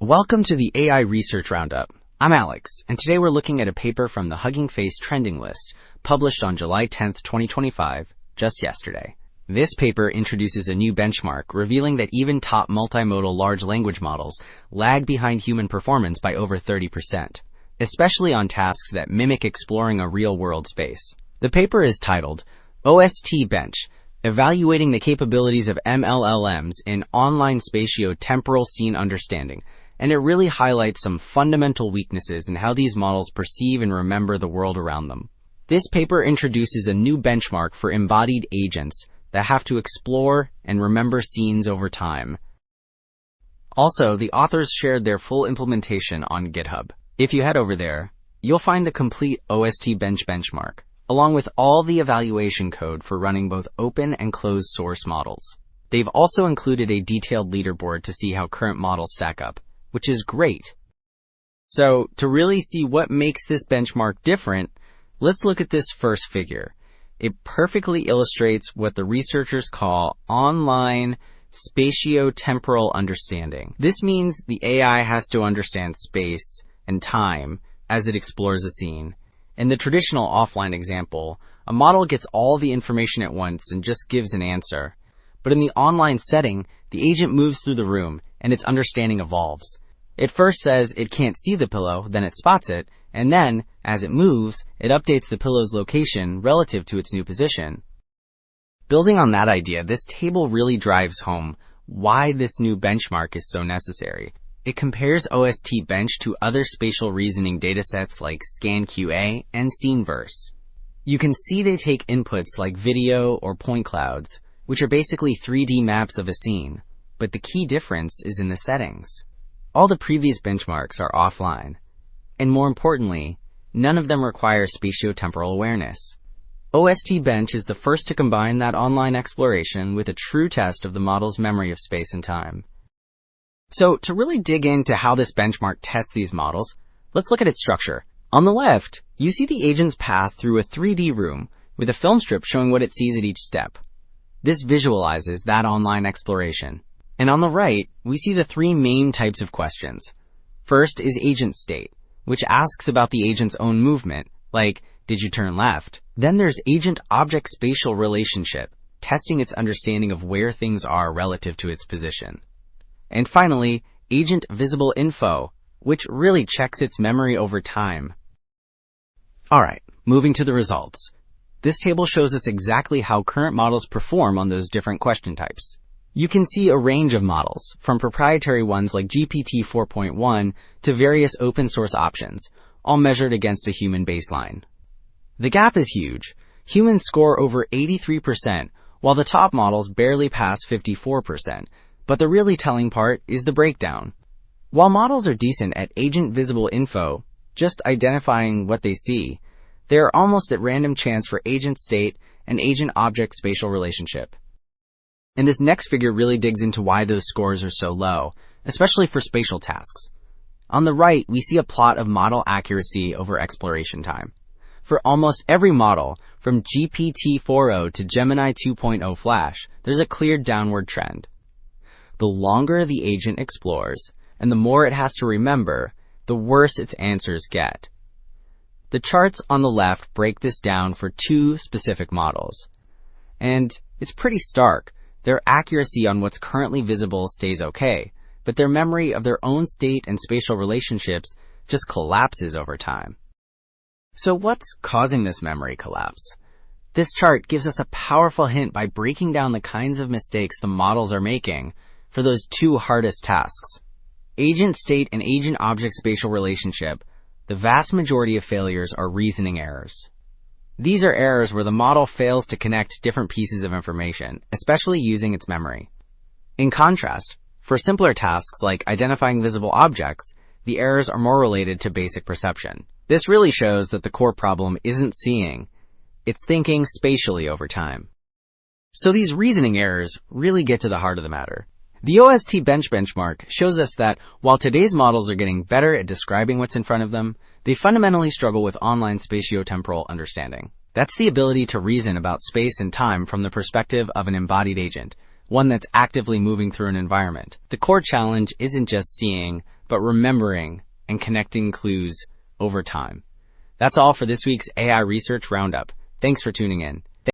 Welcome to the AI Research Roundup. I'm Alex, and today we're looking at a paper from the Hugging Face Trending List, published on July 10th, 2025, just yesterday. This paper introduces a new benchmark, revealing that even top multimodal large language models lag behind human performance by over 30%, especially on tasks that mimic exploring a real-world space. The paper is titled OST-Bench, Evaluating the Capabilities of MLLMs in Online Spatio-Temporal Scene Understanding, and it really highlights some fundamental weaknesses in how these models perceive and remember the world around them. This paper introduces a new benchmark for embodied agents that have to explore and remember scenes over time. Also, the authors shared their full implementation on GitHub. If you head over there, you'll find the complete OST-Bench benchmark, along with all the evaluation code for running both open and closed source models. They've also included a detailed leaderboard to see how current models stack up, which is great. So, to really see what makes this benchmark different, let's look at this first figure. It perfectly illustrates what the researchers call online spatio-temporal understanding. This means the AI has to understand space and time as it explores a scene. In the traditional offline example, a model gets all the information at once and just gives an answer. But in the online setting, the agent moves through the room and its understanding evolves. It first says it can't see the pillow, then it spots it, and then, as it moves, it updates the pillow's location relative to its new position. Building on that idea, this table really drives home why this new benchmark is so necessary. It compares OST-Bench to other spatial reasoning datasets like ScanQA and SceneVerse. You can see they take inputs like video or point clouds, which are basically 3D maps of a scene, but the key difference is in the settings. All the previous benchmarks are offline, and more importantly, none of them require spatio-temporal awareness. OST-Bench is the first to combine that online exploration with a true test of the model's memory of space and time. So, to really dig into how this benchmark tests these models, let's look at its structure. On the left, you see the agent's path through a 3D room with a film strip showing what it sees at each step. This visualizes that online exploration. And on the right, we see the three main types of questions. First is agent state, which asks about the agent's own movement, like, did you turn left? Then there's agent-object spatial relationship, testing its understanding of where things are relative to its position. And finally, agent visible info, which really checks its memory over time. Alright, moving to the results. This table shows us exactly how current models perform on those different question types. You can see a range of models, from proprietary ones like GPT 4.1 to various open source options, all measured against a human baseline. The gap is huge. Humans score over 83%, while the top models barely pass 54%. But the really telling part is the breakdown. While models are decent at agent visible info, just identifying what they see, they are almost at random chance for agent state and agent-object spatial relationship. And this next figure really digs into why those scores are so low, especially for spatial tasks. On the right, we see a plot of model accuracy over exploration time. For almost every model, from GPT 4.0 to Gemini 2.0 Flash, there's a clear downward trend. The longer the agent explores, and the more it has to remember, the worse its answers get. The charts on the left break this down for two specific models. And it's pretty stark. Their accuracy on what's currently visible stays okay, but their memory of their own state and spatial relationships just collapses over time. So what's causing this memory collapse? This chart gives us a powerful hint by breaking down the kinds of mistakes the models are making for those two hardest tasks. Agent state and agent object spatial relationship, the vast majority of failures are reasoning errors. These are errors where the model fails to connect different pieces of information, especially using its memory. In contrast, for simpler tasks like identifying visible objects, the errors are more related to basic perception. This really shows that the core problem isn't seeing, it's thinking spatially over time. So these reasoning errors really get to the heart of the matter. The OST-Bench benchmark shows us that while today's models are getting better at describing what's in front of them, they fundamentally struggle with online spatio-temporal understanding. That's the ability to reason about space and time from the perspective of an embodied agent, one that's actively moving through an environment. The core challenge isn't just seeing, but remembering and connecting clues over time. That's all for this week's AI Research Roundup. Thanks for tuning in.